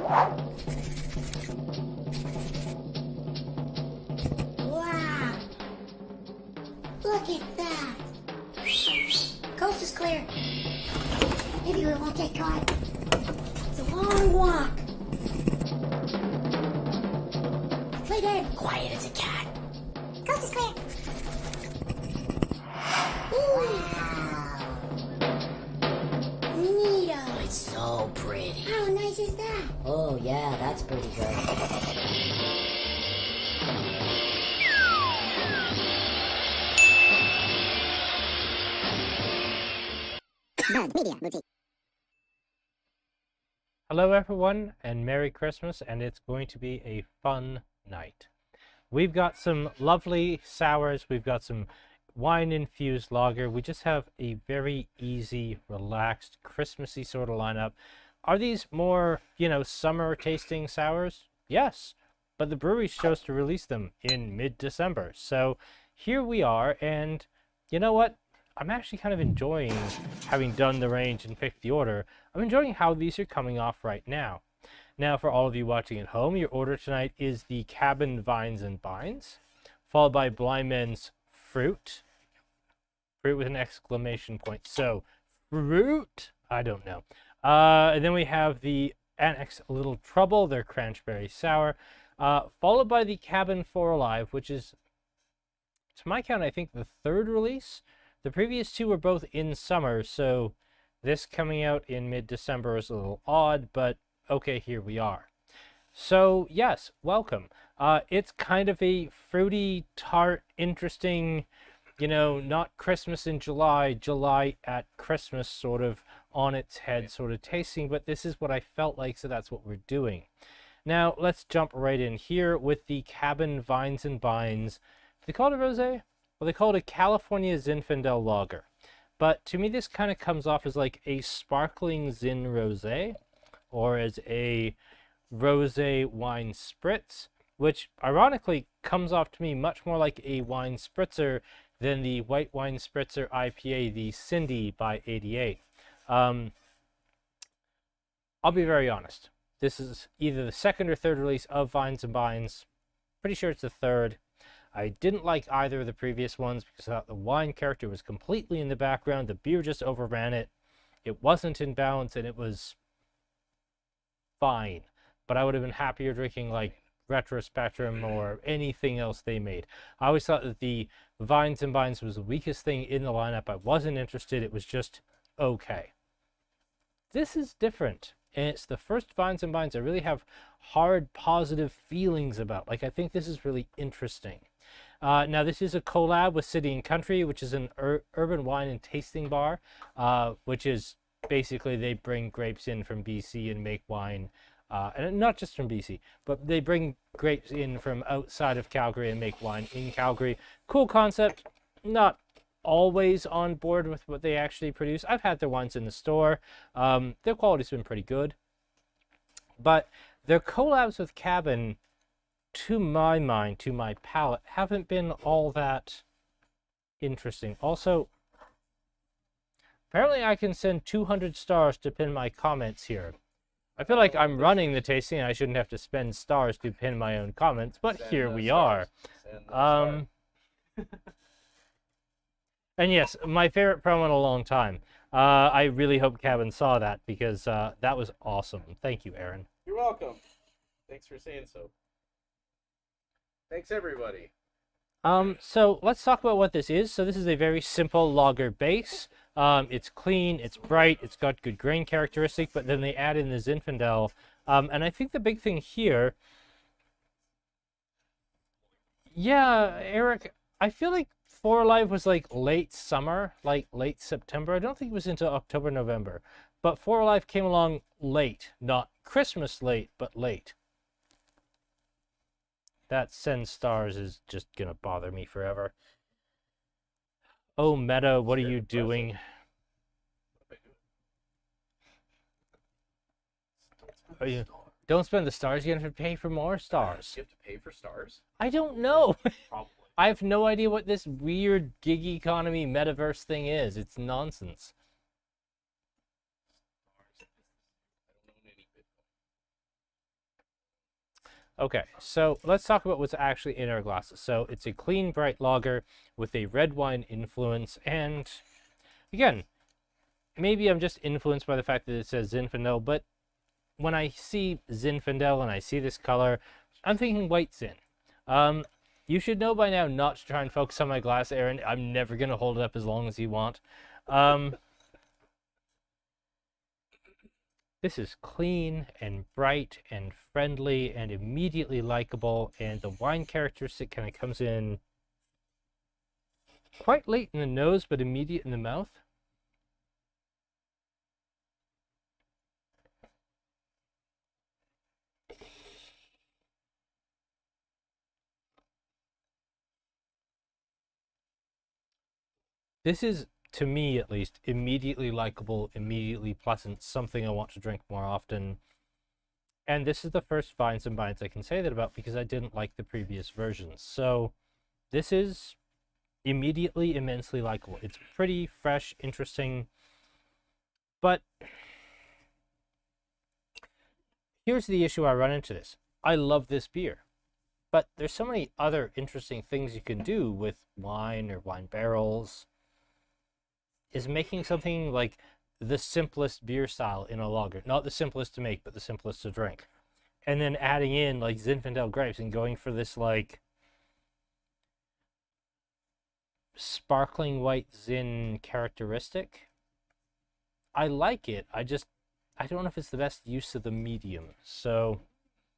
Wow! Look at that! Coast is clear. Maybe we won't get caught. It's a long walk. Play dead. Quiet as a cat. Coast is clear. Wow. Neato. It's so pretty. How nice is that? Oh, yeah, that's pretty good. Hello everyone, and Merry Christmas, and it's going to be a fun night. We've got some lovely sours, we've got some wine-infused lager. We just have a very easy, relaxed, Christmassy sort of lineup. Are these more, summer-tasting sours? Yes, but the brewery chose to release them in mid-December. So here we are, and you know what? I'm actually kind of enjoying, having done the range and picked the order, I'm enjoying how these are coming off right now. Now, for all of you watching at home, your order tonight is the Cabin Vines and Binds, followed by Blindman's Fruit. Fruit with an exclamation point. So, fruit? I don't know. And then we have the Annex Ale Trouble, their Cranchberry Sour, followed by the Cabin 4 Alive, which is, to my count, I think the third release. The previous two were both in summer, so this coming out in mid-December is a little odd, but okay, here we are. So, yes, welcome. It's kind of a fruity, tart, interesting, not Christmas in July, July at Christmas sort of on its head sort of tasting, but this is what I felt like, so that's what we're doing. Now, let's jump right in here with the Cabin Vines and Binds. They call it a rosé? Well, they call it a California Zinfandel Lager. But to me, this kind of comes off as like a sparkling Zin Rosé, or as a rosé wine spritz, which ironically comes off to me much more like a wine spritzer than the white wine spritzer IPA, the Cindy by 88. I'll be very honest. This is either the second or third release of Vines and Binds. Pretty sure it's the third. I didn't like either of the previous ones because I thought the wine character was completely in the background. The beer just overran it. It wasn't in balance, and it was fine. But I would have been happier drinking like Retro Spectrum or anything else they made. I always thought that the Vines and Binds was the weakest thing in the lineup. I wasn't interested. It was just okay. This is different. And it's the first Vines and Binds I really have hard, positive feelings about. Like, I think this is really interesting. Now, this is a collab with City and Country, which is an urban wine and tasting bar, which is basically they bring grapes in from BC and make wine. And not just from BC, but they bring grapes in from outside of Calgary and make wine in Calgary. Cool concept. Not always on board with what they actually produce. I've had their wines in the store. Their quality's been pretty good. But their collabs with Cabin, to my mind, to my palate, haven't been all that interesting. Also, apparently I can send 200 stars to pin my comments here. I feel like I'm running the tasting and I shouldn't have to spend stars to pin my own comments, but here we are. And yes, my favorite promo in a long time. I really hope Cabin saw that because that was awesome. Thank you, Aaron. You're welcome. Thanks for saying so. Thanks, everybody. So let's talk about what this is. So this is a very simple lager base. It's clean, it's bright, it's got good grain characteristic, but then they add in the Zinfandel. And I think the big thing here, yeah, Eric, I feel like 4 Alive was like late summer, like late September. I don't think it was into October, November. But 4 Alive came along late, not Christmas late, but late. That send stars is just gonna bother me forever. Oh, Meta, what are you doing? Are you, don't spend the stars, you have to pay for more stars. You have to pay for stars? I don't know. Probably. I have no idea what this weird gig economy metaverse thing is. It's nonsense. Okay, so let's talk about what's actually in our glasses. So it's a clean, bright lager with a red wine influence, and again, maybe I'm just influenced by the fact that it says Zinfandel, but when I see Zinfandel and I see this color, I'm thinking white Zin. You should know by now not to try and focus on my glass, Aaron. I'm never going to hold it up as long as you want. This is clean and bright and friendly and immediately likable, and the wine characteristic kind of comes in quite late in the nose, but immediate in the mouth. This is, to me at least, immediately likable, immediately pleasant, something I want to drink more often. And this is the first Vines and Vines I can say that about because I didn't like the previous versions. So this is immediately immensely likable. It's pretty fresh, interesting, but here's the issue I run into this. I love this beer, but there's so many other interesting things you can do with wine or wine barrels. Is making something like the simplest beer style in a lager. Not the simplest to make, but the simplest to drink. And then adding in like Zinfandel grapes and going for this like sparkling white Zin characteristic. I like it. I don't know if it's the best use of the medium. So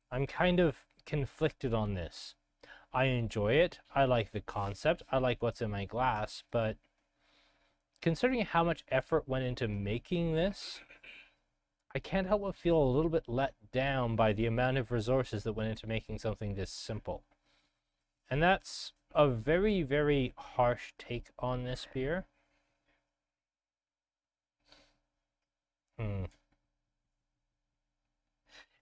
I'm kind of conflicted on this. I enjoy it. I like the concept. I like what's in my glass, but considering how much effort went into making this, I can't help but feel a little bit let down by the amount of resources that went into making something this simple. And that's a very, very harsh take on this beer.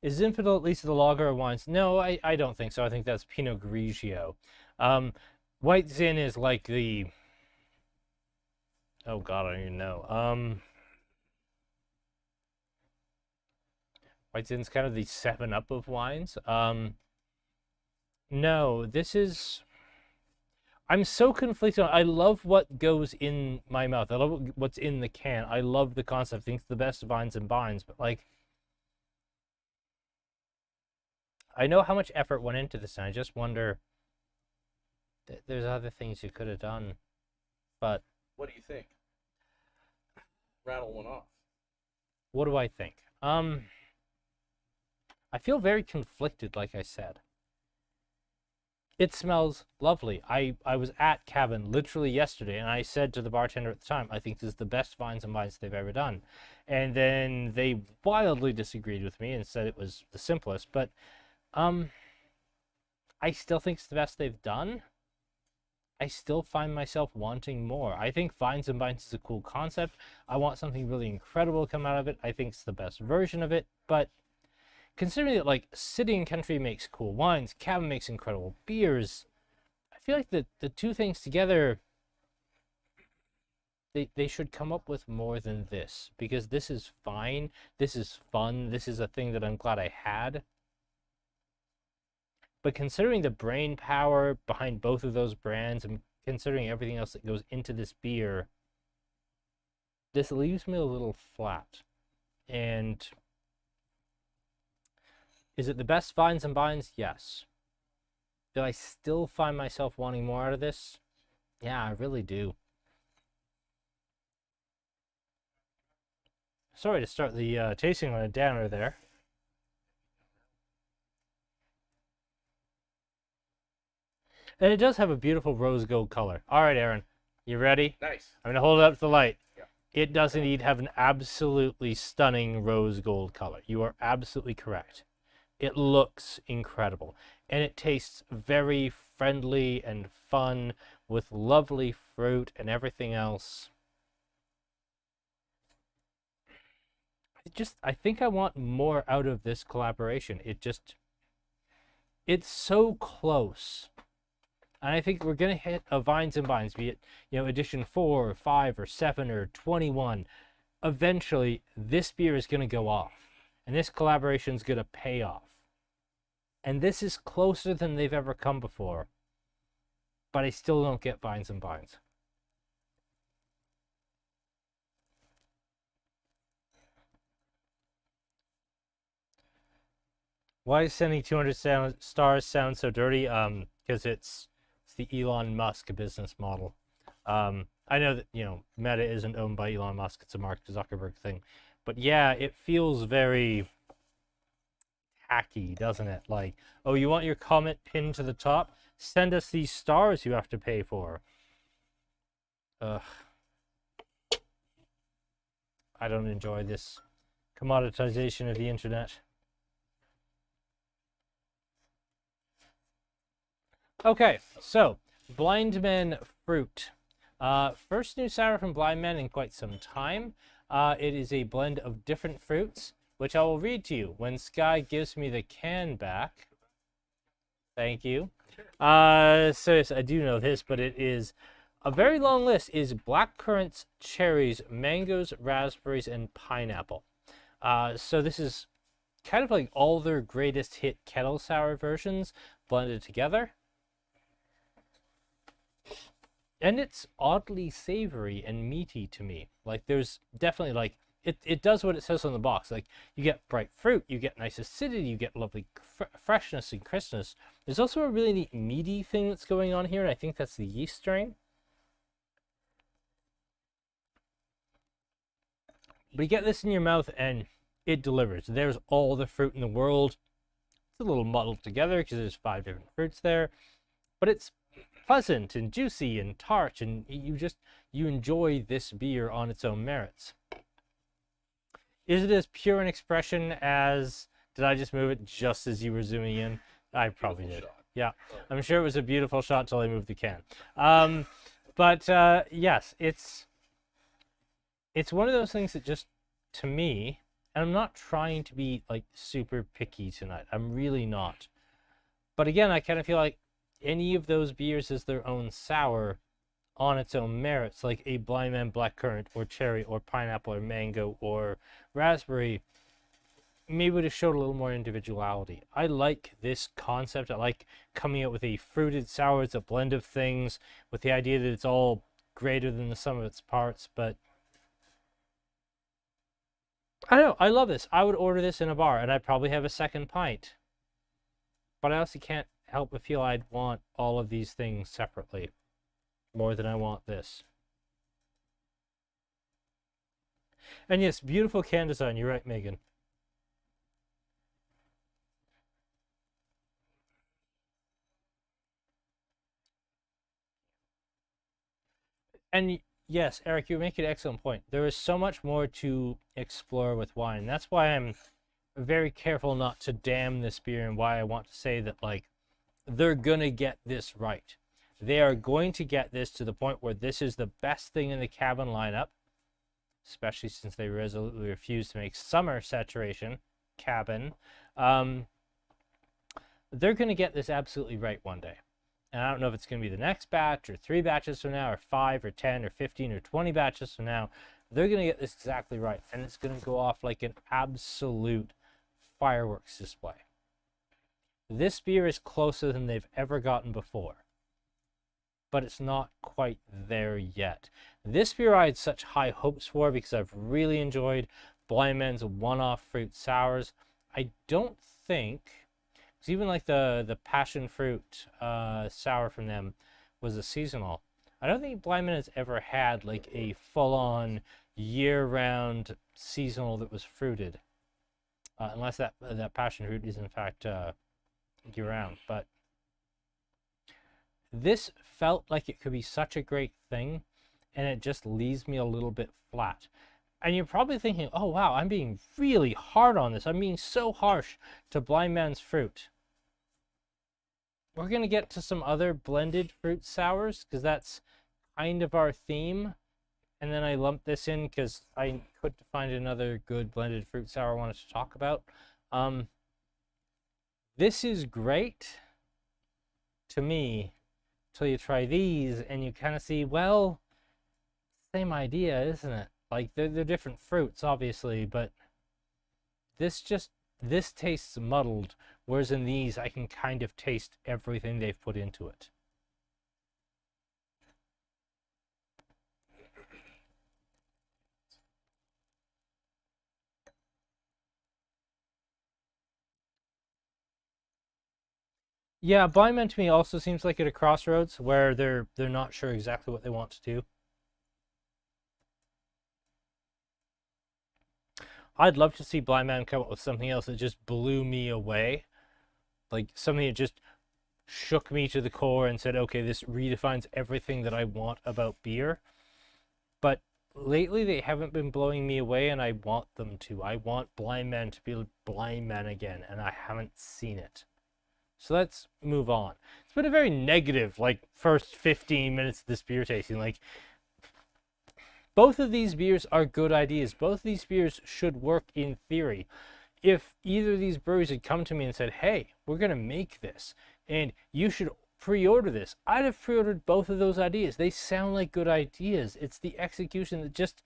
Is Zinfandel at least the lager of wines? No, I don't think so. I think that's Pinot Grigio. White Zin is like the... Oh god, I don't even know. White Zin's kind of the 7-Up of wines. No, this is... I'm so conflicted. I love what goes in my mouth. I love what's in the can. I love the concept. I think it's the best Vines and Vines, but like... I know how much effort went into this, and I just wonder... There's other things you could have done, but... What do you think? Rattle one off. What do I think? I feel very conflicted, like I said. It smells lovely. I was at Cabin literally yesterday, and I said to the bartender at the time, I think this is the best Vines and Vines they've ever done. And then they wildly disagreed with me and said it was the simplest, but I still think it's the best they've done. I still find myself wanting more. I think Vines and Vines is a cool concept. I want something really incredible to come out of it. I think it's the best version of it. But considering that, like, City and Country makes cool wines, Cabin makes incredible beers, I feel like the two things together, they should come up with more than this. Because this is fine. This is fun. This is a thing that I'm glad I had. But considering the brain power behind both of those brands and considering everything else that goes into this beer, this leaves me a little flat. And is it the best Vines and Vines? Yes. Do I still find myself wanting more out of this? Yeah, I really do. Sorry to start the tasting on a downer there. And it does have a beautiful rose gold color. All right, Aaron, you ready? Nice. I'm going to hold it up to the light. Yeah. It does indeed have an absolutely stunning rose gold color. You are absolutely correct. It looks incredible. And it tastes very friendly and fun with lovely fruit and everything else. I think I want more out of this collaboration. It's so close. And I think we're going to hit a Vines and Vines, be it, edition 4 or 5 or 7 or 21. Eventually, this beer is going to go off. And this collaboration is going to pay off. And this is closer than they've ever come before. But I still don't get vines and vines. Why is sending 200 stars sound so dirty? Because it's the Elon Musk business model. I know that, Meta isn't owned by Elon Musk. It's a Mark Zuckerberg thing. But yeah, it feels very tacky, doesn't it? Like, oh, you want your comment pinned to the top? Send us these stars you have to pay for. Ugh. I don't enjoy this commoditization of the internet. Okay, so Blindman Fruit. First new sour from Blindman in quite some time. It is a blend of different fruits, which I will read to you when Sky gives me the can back. Thank you. So yes, I do know this, but it is a very long list. Is black currants, cherries, mangoes, raspberries, and pineapple. So this is kind of like all their greatest hit kettle sour versions blended together. And it's oddly savory and meaty to me. Like, there's definitely, like, it does what it says on the box. Like, you get bright fruit, you get nice acidity, you get lovely freshness and crispness. There's also a really neat meaty thing that's going on here, and I think that's the yeast strain. But you get this in your mouth, and it delivers. There's all the fruit in the world. It's a little muddled together because there's 5 different fruits there. But it's pleasant and juicy and tart, and you enjoy this beer on its own merits. Is it as pure an expression as, did I just move it just as you were zooming in? I probably did. Yeah, I'm sure it was a beautiful shot till I moved the can. But yes, it's one of those things that just, to me, and I'm not trying to be like super picky tonight, I'm really not. But again, I kind of feel like any of those beers is their own sour on its own merits, like a Blindman blackcurrant or cherry or pineapple or mango or raspberry maybe would have showed a little more individuality. I like this concept. I like coming out with a fruited sour. It's a blend of things with the idea that it's all greater than the sum of its parts. But I don't know. I love this. I would order this in a bar and I'd probably have a second pint. But I also can't help but feel I'd want all of these things separately more than I want this. And yes, beautiful can design. You're right, Megan. And yes, Eric, you make an excellent point. There is so much more to explore with wine. That's why I'm very careful not to damn this beer, and why I want to say that, like, they're gonna get this right. They are going to get this to the point where this is the best thing in the cabin lineup, especially since they resolutely refuse to make summer saturation cabin. They're going to get this absolutely right one day. And I don't know if it's going to be the next batch or 3 batches from now or 5 or 10 or 15 or 20 batches from now. They're going to get this exactly right. And it's going to go off like an absolute fireworks display. This beer is closer than they've ever gotten before, but it's not quite there yet. This beer I had such high hopes for because I've really enjoyed Blindman's one-off fruit sours. I don't think, because even like the passion fruit sour from them was a seasonal. I don't think Blindman has ever had like a full-on year-round seasonal that was fruited, unless that passion fruit is in fact year-round. But this felt like it could be such a great thing, and it just leaves me a little bit flat. And you're probably thinking, oh wow, I'm being really hard on this. I'm being so harsh to Blindman's fruit. We're going to get to some other blended fruit sours, because that's kind of our theme. And then I lumped this in because I couldn't find another good blended fruit sour I wanted to talk about. This is great to me till you try these and you kind of see, well, same idea, isn't it? Like, they're different fruits, obviously, but this tastes muddled Whereas in these, I can kind of taste everything they've put into it. Yeah, Blindman to me also seems like at a crossroads where they're not sure exactly what they want to do. I'd love to see Blindman come up with something else that just blew me away. Like something that just shook me to the core and said, okay, this redefines everything that I want about beer. But lately they haven't been blowing me away, and I want them to. I want Blindman to be Blindman again, and I haven't seen it. So let's move on. It's been a very negative, like, first 15 minutes of this beer tasting. Like, both of these beers are good ideas. Both of these beers should work in theory. If either of these breweries had come to me and said, hey, we're going to make this, and you should pre-order this, I'd have pre-ordered both of those ideas. They sound like good ideas. It's the execution that just,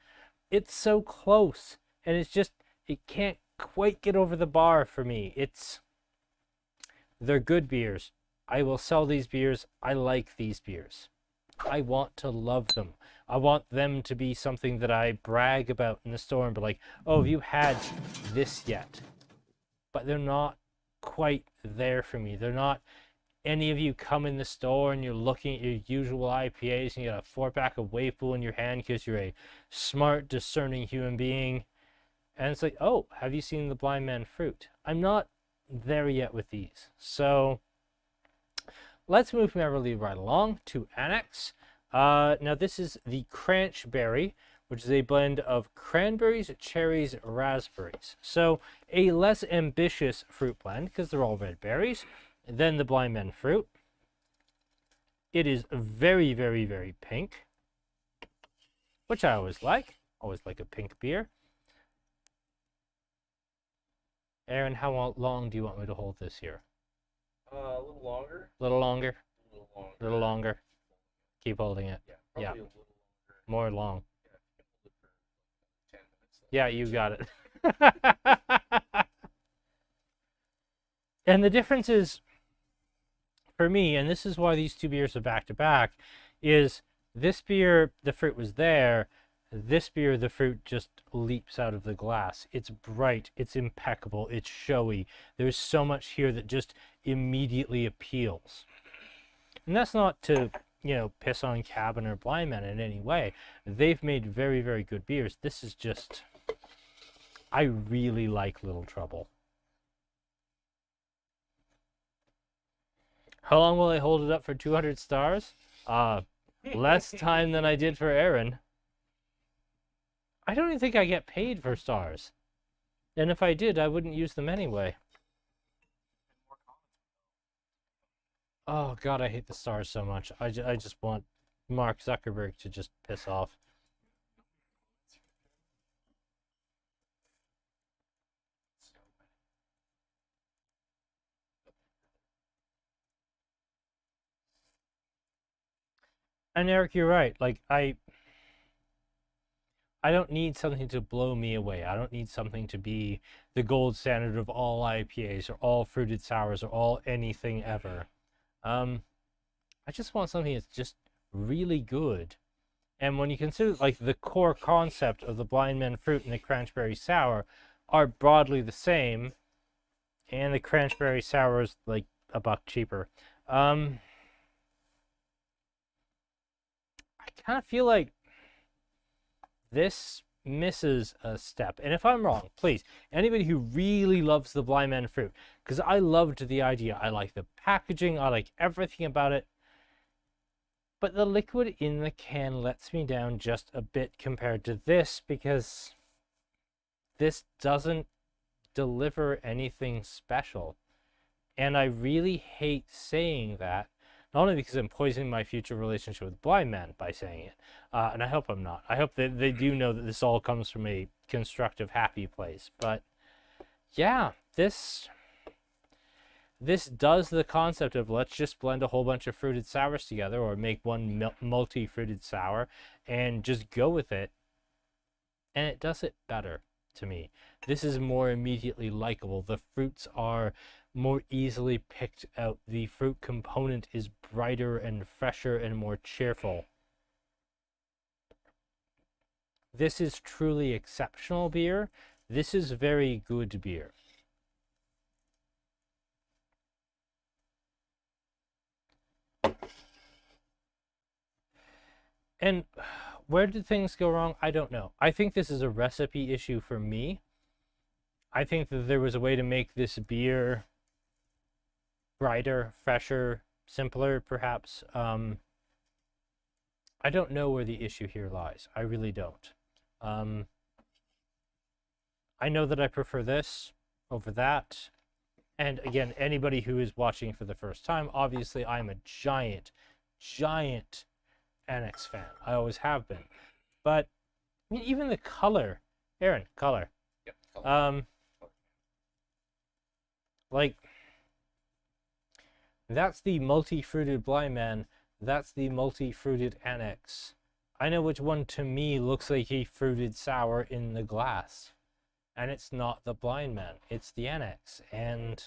it's so close. And it's just, it can't quite get over the bar for me. They're good beers. I will sell these beers. I like these beers. I want to love them. I want them to be something that I brag about in the store and be like, oh, have you had this yet? But they're not quite there for me. They're not, any of you come in the store and you're looking at your usual IPAs and you got a 4-pack of Waypool in your hand because you're a smart, discerning human being. And it's like, oh, have you seen the Blindman Fruit? I'm not there yet with these. So let's move merrily right along to Annex. Now this is the Cranchberry, which is a blend of cranberries, cherries, raspberries. So a less ambitious fruit blend because they're all red berries than the Blindman Fruit. It is very, very, very pink, which I always like. Always like a pink beer. Aaron, how long do you want me to hold this here? A little longer. A little longer? A little longer. A little longer. Keep holding it. Yeah, probably Yeah. a little longer. More long. Yeah, you can hold it for 10 minutes. Yeah, you got it. And the difference is, for me, and this is why these two beers are back to back, is this beer, the fruit was there. This beer, the fruit just leaps out of the glass. It's bright, it's impeccable, it's showy. There's so much here that just immediately appeals. And that's not to, piss on Cabin or Blindman in any way. They've made very, very good beers. This is just, I really like Little Trouble. How long will I hold it up for 200 stars? Less time than I did for Aaron. I don't even think I get paid for stars. And if I did, I wouldn't use them anyway. Oh, God, I hate the stars so much. I just want Mark Zuckerberg to just piss off. And Eric, you're right. Like, I don't need something to blow me away. I don't need something to be the gold standard of all IPAs or all fruited sours or all anything ever. I just want something that's just really good. And when you consider, like, the core concept of the Blindman Fruit and the Cranchberry Sour are broadly the same, and the Cranchberry Sour is, like, $1 cheaper. I kind of feel like this misses a step. And if I'm wrong, please, anybody who really loves the Blindman Fruit, because I loved the idea. I like the packaging. I like everything about it. But the liquid in the can lets me down just a bit compared to this, because this doesn't deliver anything special. And I really hate saying that. Not only because I'm poisoning my future relationship with Blindman by saying it, and I hope I'm not. I hope that they do know that this all comes from a constructive, happy place. But yeah, this does the concept of let's just blend a whole bunch of fruited sours together, or make one multi-fruited sour, and just go with it. And it does it better to me. This is more immediately likable. The fruits are more easily picked out. The fruit component is brighter and fresher and more cheerful. This is truly exceptional beer. This is very good beer. And where did things go wrong? I don't know. I think this is a recipe issue for me. I think that there was a way to make this beer brighter, fresher, simpler, perhaps. I don't know where the issue here lies. I really don't. I know that I prefer this over that. And again, anybody who is watching for the first time, obviously I'm a giant Annex fan. I always have been. But I mean, even the color, Aaron, color. Yep, color. Like, that's the multi-fruited Blindman. That's the multi-fruited Annex. I know which one to me looks like a fruited sour in the glass. And it's not the Blindman. It's the Annex. And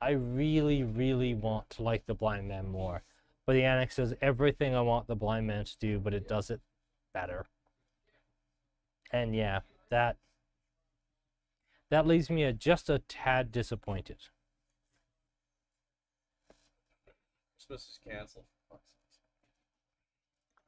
I really, really want to like the Blindman more. But the Annex does everything I want the Blindman to do, but it does it better. And yeah, that leaves me just a tad disappointed. Christmas is canceled.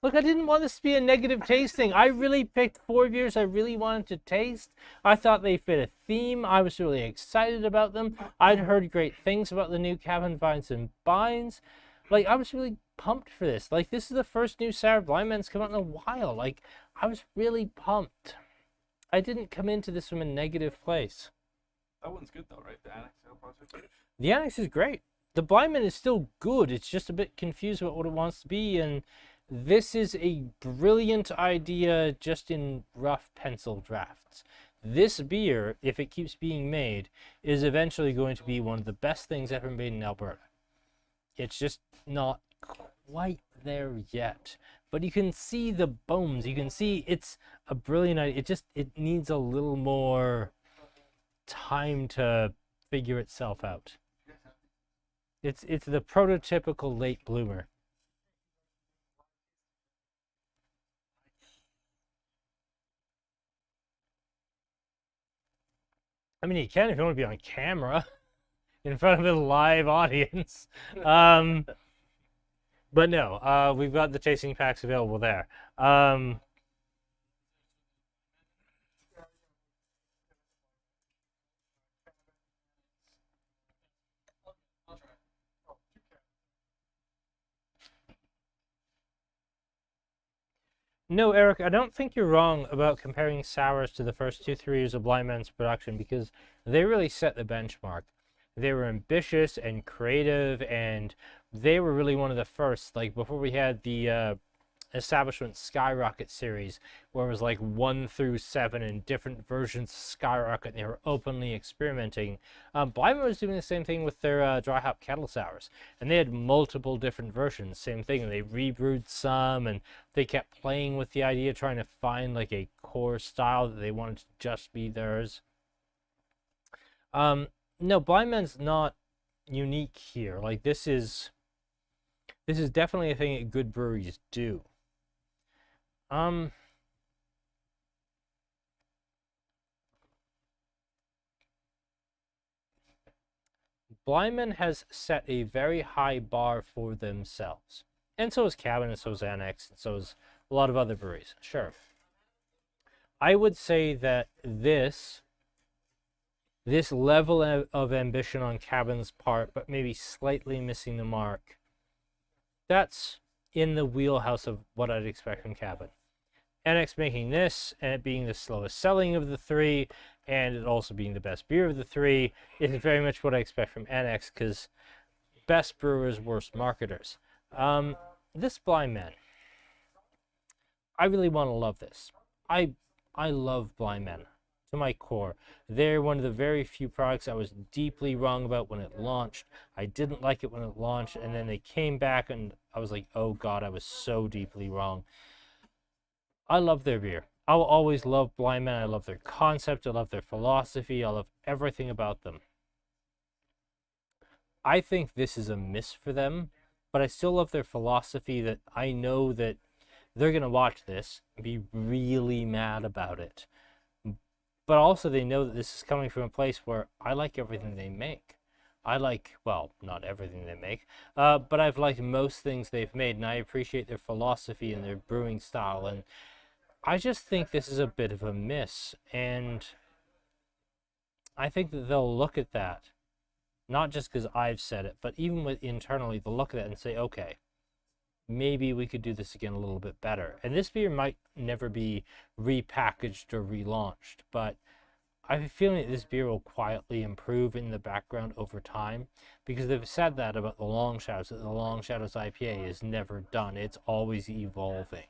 Look, I didn't want this to be a negative tasting. I really picked 4 beers I really wanted to taste. I thought they fit a theme. I was really excited about them. I'd heard great things about the new Cabin Vines and Binds. Like, I was really pumped for this. Like, this is the first new sour Blindman's come out in a while. Like, I was really pumped. I didn't come into this from a negative place. That one's good though, right? The Annex Ale Project? The Annex is great. The Blindman is still good. It's just a bit confused about what it wants to be, and this is a brilliant idea just in rough pencil drafts. This beer, if it keeps being made, is eventually going to be one of the best things ever made in Alberta. It's just not quite there yet. But you can see the bones. You can see it's a brilliant idea. It needs a little more time to figure itself out. It's the prototypical late bloomer. I mean, you can if you want to be on camera in front of a live audience. But no, we've got the tasting packs available there. No, Eric, I don't think you're wrong about comparing sours to the first 2-3 years of Blindman's production, because they really set the benchmark. They were ambitious and creative, and they were really one of the first. Like, before we had the Establishment Skyrocket series, where it was like 1 through 7 and different versions of Skyrocket, and they were openly experimenting. Blindman was doing the same thing with their dry hop kettle sours, and they had multiple different versions. Same thing, and they rebrewed some, and they kept playing with the idea, trying to find like a core style that they wanted to just be theirs. No, Blindman's not unique here. Like, this is definitely a thing that good breweries do. Blindman has set a very high bar for themselves. And so is Cabin, and so is Annex, and so is a lot of other breweries. Sure. I would say that this level of ambition on Cabin's part, but maybe slightly missing the mark, that's in the wheelhouse of what I'd expect from Cabin. Annex making this, and it being the slowest selling of the 3, and it also being the best beer of the 3, is very much what I expect from Annex, because best brewers, worst marketers. This Blindman, I really want to love this. I love Blindman to my core. They're one of the very few products I was deeply wrong about when it launched. I didn't like it when it launched, and then they came back, and I was like, oh God, I was so deeply wrong. I love their beer. I'll always love Blindman. I love their concept. I love their philosophy. I love everything about them. I think this is a miss for them, but I still love their philosophy that I know that they're going to watch this and be really mad about it. But also they know that this is coming from a place where I like everything they make. I like, well, not everything they make, but I've liked most things they've made, and I appreciate their philosophy and their brewing style, and I just think this is a bit of a miss, and I think that they'll look at that, not just because I've said it, but even with internally, they'll look at it and say, okay, maybe we could do this again a little bit better. And this beer might never be repackaged or relaunched, but I have a feeling that this beer will quietly improve in the background over time, because they've said that about the Long Shadows, that the Long Shadows IPA is never done. It's always evolving.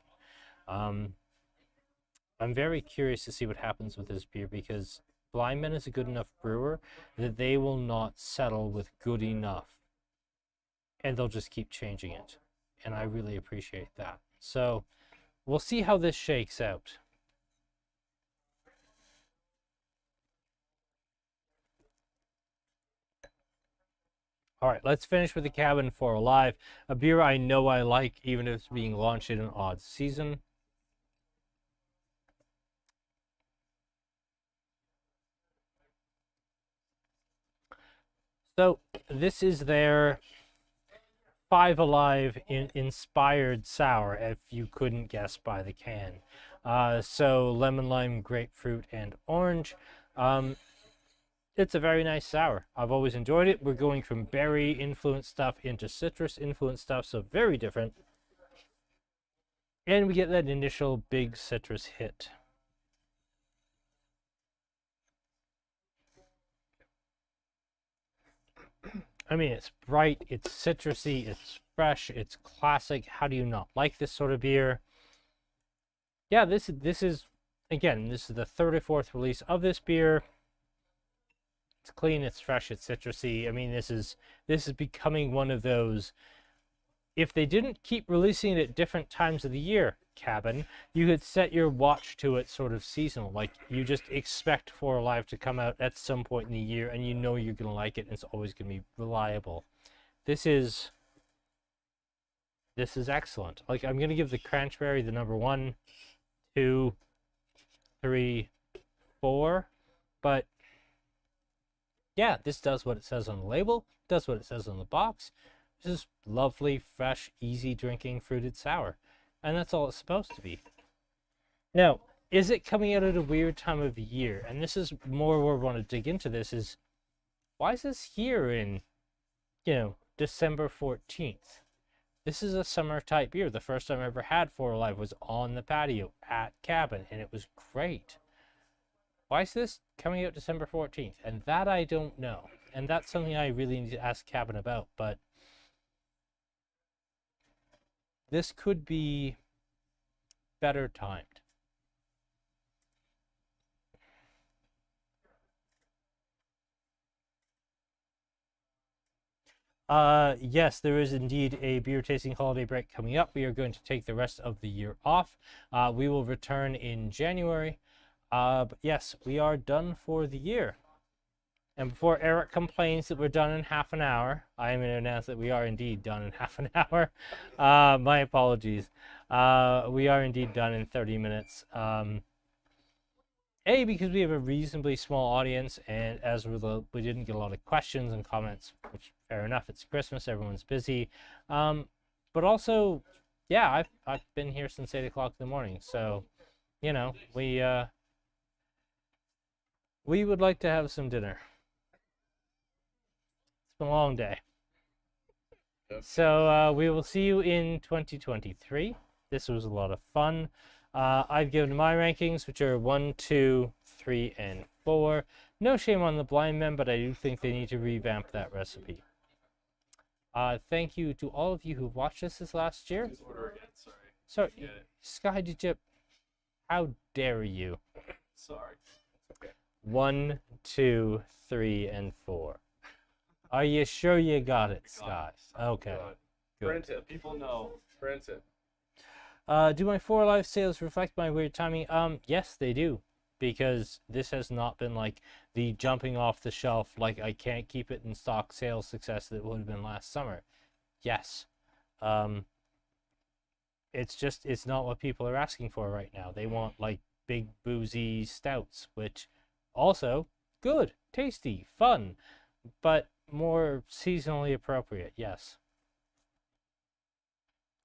I'm very curious to see what happens with this beer, because Blindman is a good enough brewer that they will not settle with good enough, and they'll just keep changing it. And I really appreciate that. So we'll see how this shakes out. All right, let's finish with the Cabin 4 Alive, a beer I know I like, even if it's being launched in an odd season. So this is their 5 Alive inspired sour, if you couldn't guess by the can. So lemon, lime, grapefruit, and orange. It's a very nice sour. I've always enjoyed it. We're going from berry influenced stuff into citrus influenced stuff, so very different. And we get that initial big citrus hit. I mean, it's bright, it's citrusy, it's fresh, it's classic. How do you not like this sort of beer? Yeah, this is, again, this is the third or fourth release of this beer. It's clean, it's fresh, it's citrusy. I mean, this is becoming one of those, if they didn't keep releasing it at different times of the year, Cabin, you could set your watch to it sort of seasonal. Like, you just expect 4 Alive to come out at some point in the year, and you know you're going to like it, and it's always going to be reliable. This is excellent. Like, I'm going to give the Cranchberry the number 1, 2, 3, 4, but yeah, this does what it says on the label, does what it says on the box. This is lovely, fresh, easy drinking fruited sour. And that's all it's supposed to be. Now, is it coming out at a weird time of year? And this is more where we want to dig into this, is why is this here in, December 14th? This is a summer type beer. The first time I ever had 4 Alive was on the patio at Cabin, and it was great. Why is this coming out December 14th? And that I don't know. And that's something I really need to ask Cabin about, but this could be better timed. Yes, there is indeed a beer tasting holiday break coming up. We are going to take the rest of the year off. We will return in January. But yes, we are done for the year. And before Eric complains that we're done in half an hour, I am going to announce that we are indeed done in half an hour. My apologies. We are indeed done in 30 minutes. Because we have a reasonably small audience, and as we didn't get a lot of questions and comments, which fair enough, it's Christmas, everyone's busy. But also, yeah, I've been here since 8 o'clock in the morning, so we would like to have some dinner. It's been a long day. Yep. So we will see you in 2023. This was a lot of fun. I've given my rankings, which are 1, 2, 3, and 4. No shame on the Blindman, but I do think they need to revamp that recipe. Thank you to all of you who watched this last year. Please order again, sorry. Sorry, Sky Digip, how dare you? Sorry. Okay. 1, 2, 3, and 4. Are you sure you got it, Scott? Okay. Good. Good. Print it. People know. Print it. Do my 4 Live sales reflect my weird timing? Yes, they do. Because this has not been like the jumping off the shelf, like I can't keep it in stock sales success that would have been last summer. Yes. It's not what people are asking for right now. They want like big boozy stouts, which also good, tasty, fun, but more seasonally appropriate. Yes.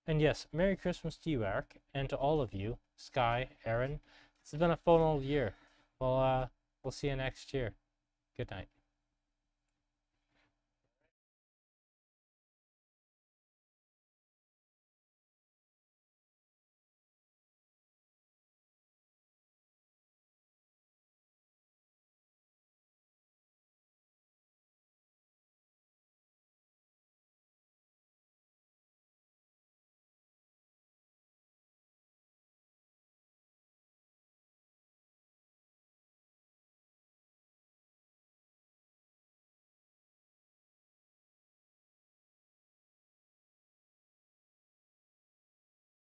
And yes, Merry Christmas to you, Eric, and to all of you, Sky, Aaron. It's been a fun old year. We'll see you next year. Good night.